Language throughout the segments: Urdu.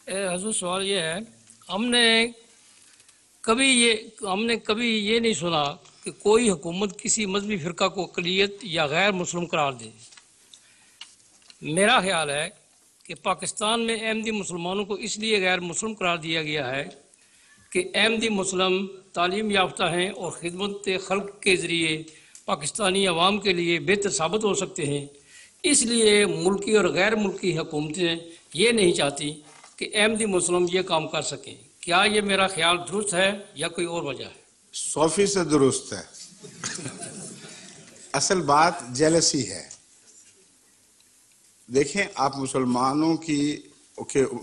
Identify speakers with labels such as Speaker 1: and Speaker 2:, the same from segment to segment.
Speaker 1: حضور سوال یہ ہے، ہم نے کبھی یہ نہیں سنا کہ کوئی حکومت کسی مذہبی فرقہ کو اقلیت یا غیر مسلم قرار دے۔ میرا خیال ہے کہ پاکستان میں احمدی مسلمانوں کو اس لیے غیر مسلم قرار دیا گیا ہے کہ احمدی مسلم تعلیم یافتہ ہیں اور خدمت خلق کے ذریعے پاکستانی عوام کے لیے بہتر ثابت ہو سکتے ہیں۔ اس لیے ملکی اور غیر ملکی حکومتیں یہ نہیں چاہتی کہ احمدی مسلم یہ کام کر سکیں۔ کیا یہ میرا خیال درست ہے یا کوئی اور وجہ ہے؟
Speaker 2: 100% درست ہے۔ اصل بات جیلسی ہے۔ دیکھیں، آپ مسلمانوں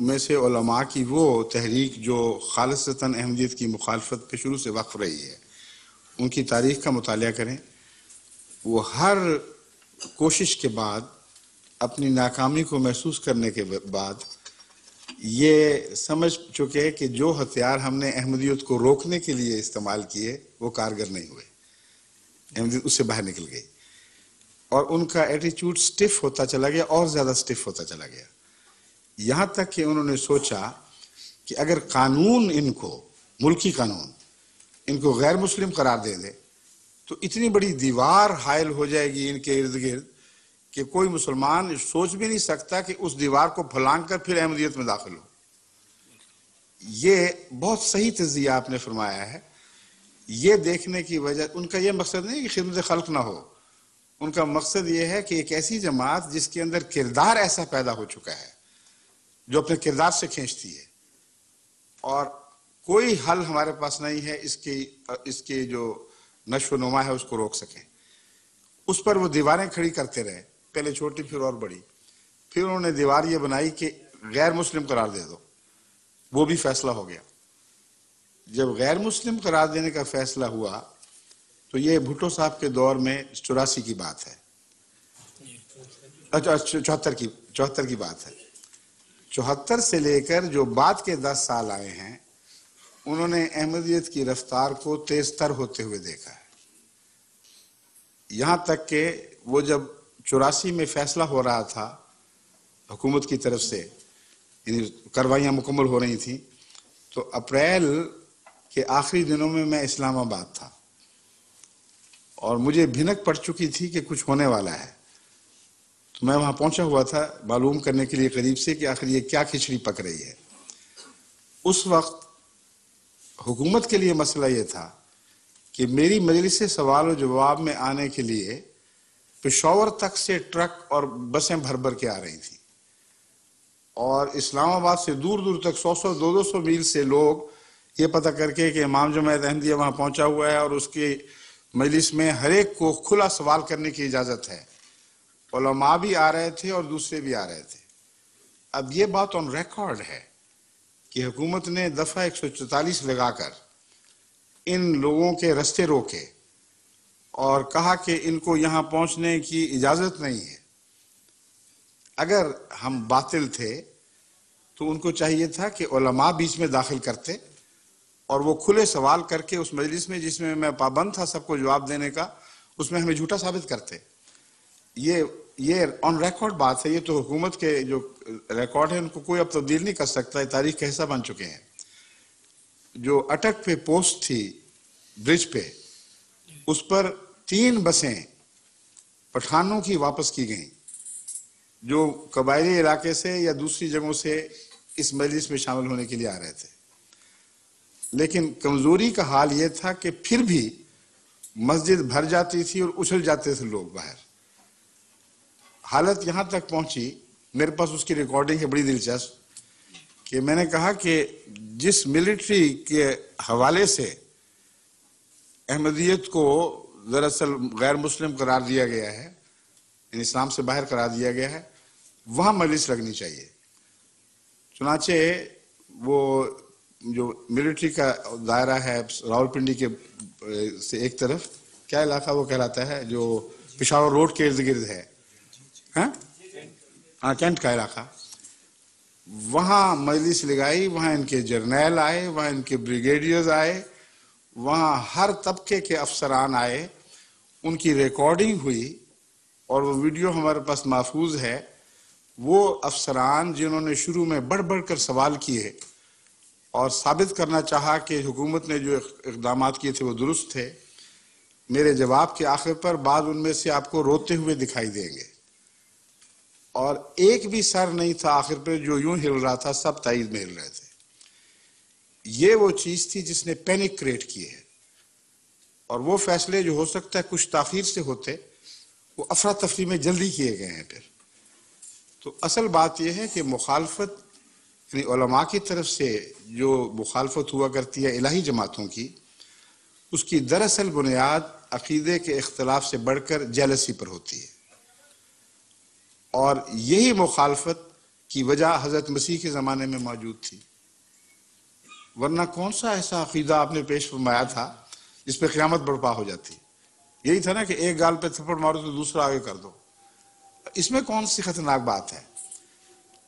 Speaker 2: میں سے علماء کی وہ تحریک جو خالصتاً احمدیت کی مخالفت پہ شروع سے وقف رہی ہے، ان کی تاریخ کا مطالعہ کریں۔ وہ ہر کوشش کے بعد، اپنی ناکامی کو محسوس کرنے کے بعد یہ سمجھ چکے کہ جو ہتھیار ہم نے احمدیت کو روکنے کے لیے استعمال کیے وہ کارگر نہیں ہوئے، احمدیت اس سے باہر نکل گئی، اور ان کا ایٹیچیوڈ سٹف ہوتا چلا گیا، اور زیادہ سٹف ہوتا چلا گیا، یہاں تک کہ انہوں نے سوچا کہ اگر قانون ان کو، ملکی قانون ان کو غیر مسلم قرار دے دے تو اتنی بڑی دیوار حائل ہو جائے گی ان کے ارد گرد کہ کوئی مسلمان سوچ بھی نہیں سکتا کہ اس دیوار کو پھلانگ کر پھر احمدیت میں داخل ہو۔ یہ بہت صحیح تجزیہ آپ نے فرمایا ہے۔ یہ دیکھنے کی وجہ، ان کا یہ مقصد نہیں کہ خدمت خلق نہ ہو، ان کا مقصد یہ ہے کہ ایک ایسی جماعت جس کے اندر کردار ایسا پیدا ہو چکا ہے جو اپنے کردار سے کھینچتی ہے، اور کوئی حل ہمارے پاس نہیں ہے اس کی جو نشو و نما ہے اس کو روک سکیں۔ اس پر وہ دیواریں کھڑی کرتے رہے، پہلے چھوٹی پھر اور بڑی، پھر انہوں نے دیوار یہ بنائی کہ غیر مسلم قرار دے دو، وہ بھی فیصلہ ہو گیا۔ جب غیر مسلم قرار دینے کا فیصلہ ہوا تو یہ بھٹو صاحب کے دور میں 84 کی بات ہے، 74 کی بات ہے۔ 74 سے لے کر جو بعد کے 10 سال آئے ہیں، انہوں نے احمدیت کی رفتار کو تیز تر ہوتے ہوئے دیکھا ہے، یہاں تک کہ وہ جب 84 میں فیصلہ ہو رہا تھا حکومت کی طرف سے، یعنی کارروائیاں مکمل ہو رہی تھیں، تو اپریل کے آخری دنوں میں میں اسلام آباد تھا، اور مجھے بھنک پڑ چکی تھی کہ کچھ ہونے والا ہے، تو میں وہاں پہنچا ہوا تھا معلوم کرنے کے لیے قریب سے کہ آخر یہ کیا کھچڑی پک رہی ہے۔ اس وقت حکومت کے لیے مسئلہ یہ تھا کہ میری مجلس سوال و جواب میں آنے کے لیے پشاور تک سے ٹرک اور بسیں بھر بھر کے آ رہی تھیں، اور اسلام آباد سے دور دور تک 100-200 میل سے لوگ یہ پتہ کر کے کہ امام جماعت احمدیہ وہاں پہنچا ہوا ہے اور اس کی مجلس میں ہر ایک کو کھلا سوال کرنے کی اجازت ہے، علماء بھی آ رہے تھے اور دوسرے بھی آ رہے تھے۔ اب یہ بات آن ریکارڈ ہے کہ حکومت نے دفعہ 144 لگا کر ان لوگوں کے رستے روکے اور کہا کہ ان کو یہاں پہنچنے کی اجازت نہیں ہے۔ اگر ہم باطل تھے تو ان کو چاہیے تھا کہ علماء بیچ میں داخل کرتے اور وہ کھلے سوال کر کے اس مجلس میں جس میں میں پابند تھا سب کو جواب دینے کا، اس میں ہمیں جھوٹا ثابت کرتے۔ یہ آن ریکارڈ بات ہے، یہ تو حکومت کے جو ریکارڈ ہیں ان کو کوئی اب تبدیل نہیں کر سکتا، یہ تاریخ کا حصہ بن چکے ہیں۔ جو اٹک پہ پوسٹ تھی برج پہ، اس پر 3 بسیں پٹھانوں کی واپس کی گئیں جو قبائلی علاقے سے یا دوسری جگہوں سے اس مجلس میں شامل ہونے کے لیے آ رہے تھے، لیکن کمزوری کا حال یہ تھا کہ پھر بھی مسجد بھر جاتی تھی اور اچھل جاتے تھے لوگ باہر۔ حالت یہاں تک پہنچی، میرے پاس اس کی ریکارڈنگ ہے بڑی دلچسپ، کہ میں نے کہا کہ جس ملٹری کے حوالے سے احمدیت کو دراصل غیر مسلم قرار دیا گیا ہے، یعنی اسلام سے باہر قرار دیا گیا ہے، وہاں مجلس لگنی چاہیے۔ چنانچہ وہ جو ملٹری کا دائرہ ہے راولپنڈی کے سے ایک طرف، کیا علاقہ وہ کہلاتا ہے جو پشاور روڈ کے ارد گرد ہے، ہاں کینٹ کا علاقہ، وہاں مجلس لگائی، وہاں ان کے جرنیل آئے، وہاں ان کے بریگیڈیئرز آئے، وہاں ہر طبقے کے افسران آئے، ان کی ریکارڈنگ ہوئی اور وہ ویڈیو ہمارے پاس محفوظ ہے۔ وہ افسران جنہوں نے شروع میں بڑھ بڑھ کر سوال کیے اور ثابت کرنا چاہا کہ حکومت نے جو اقدامات کیے تھے وہ درست تھے، میرے جواب کے آخر پر بعض ان میں سے آپ کو روتے ہوئے دکھائی دیں گے، اور ایک بھی سر نہیں تھا آخر پہ جو یوں ہل رہا تھا، سب تائید میں ہل رہے تھے۔ یہ وہ چیز تھی جس نے پینک کریٹ کی ہے، اور وہ فیصلے جو ہو سکتا ہے کچھ تاخیر سے ہوتے، وہ افراتفری میں جلدی کیے گئے ہیں پھر۔ تو اصل بات یہ ہے کہ مخالفت، یعنی علماء کی طرف سے جو مخالفت ہوا کرتی ہے الہی جماعتوں کی، اس کی دراصل بنیاد عقیدے کے اختلاف سے بڑھ کر جیلسی پر ہوتی ہے، اور یہی مخالفت کی وجہ حضرت مسیح کے زمانے میں موجود تھی، ورنہ کون سا ایسا عقیدہ آپ نے پیش فرمایا تھا جس پہ قیامت برپا ہو جاتی؟ یہی تھا نا کہ ایک گال پہ تھپڑ مارو تو دوسرا آگے کر دو، اس میں کون سی خطرناک بات ہے؟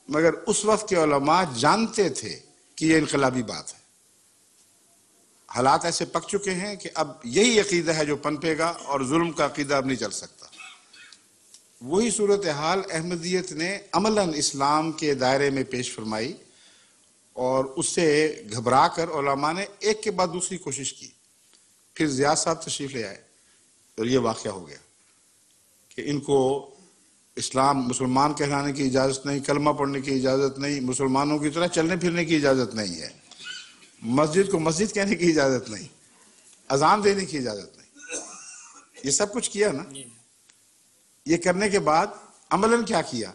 Speaker 2: مگر اس وقت کے علماء جانتے تھے کہ یہ انقلابی بات ہے، حالات ایسے پک چکے ہیں کہ اب یہی عقیدہ ہے جو پنپے گا، اور ظلم کا عقیدہ اب نہیں چل سکتا۔ وہی صورتحال احمدیت نے عملاً اسلام کے دائرے میں پیش فرمائی، اور اس سے گھبرا کر علماء نے ایک کے بعد دوسری کوشش کی۔ پھر زیاد صاحب تشریف لے آئے اور یہ واقعہ ہو گیا کہ ان کو اسلام مسلمان کہلانے کی اجازت نہیں، کلمہ پڑھنے کی اجازت نہیں، مسلمانوں کی طرح چلنے پھرنے کی اجازت نہیں ہے، مسجد کو مسجد کہنے کی اجازت نہیں، اذان دینے کی اجازت نہیں۔ یہ سب کچھ کیا نا؟ یہ کرنے کے بعد عملاً کیا کیا؟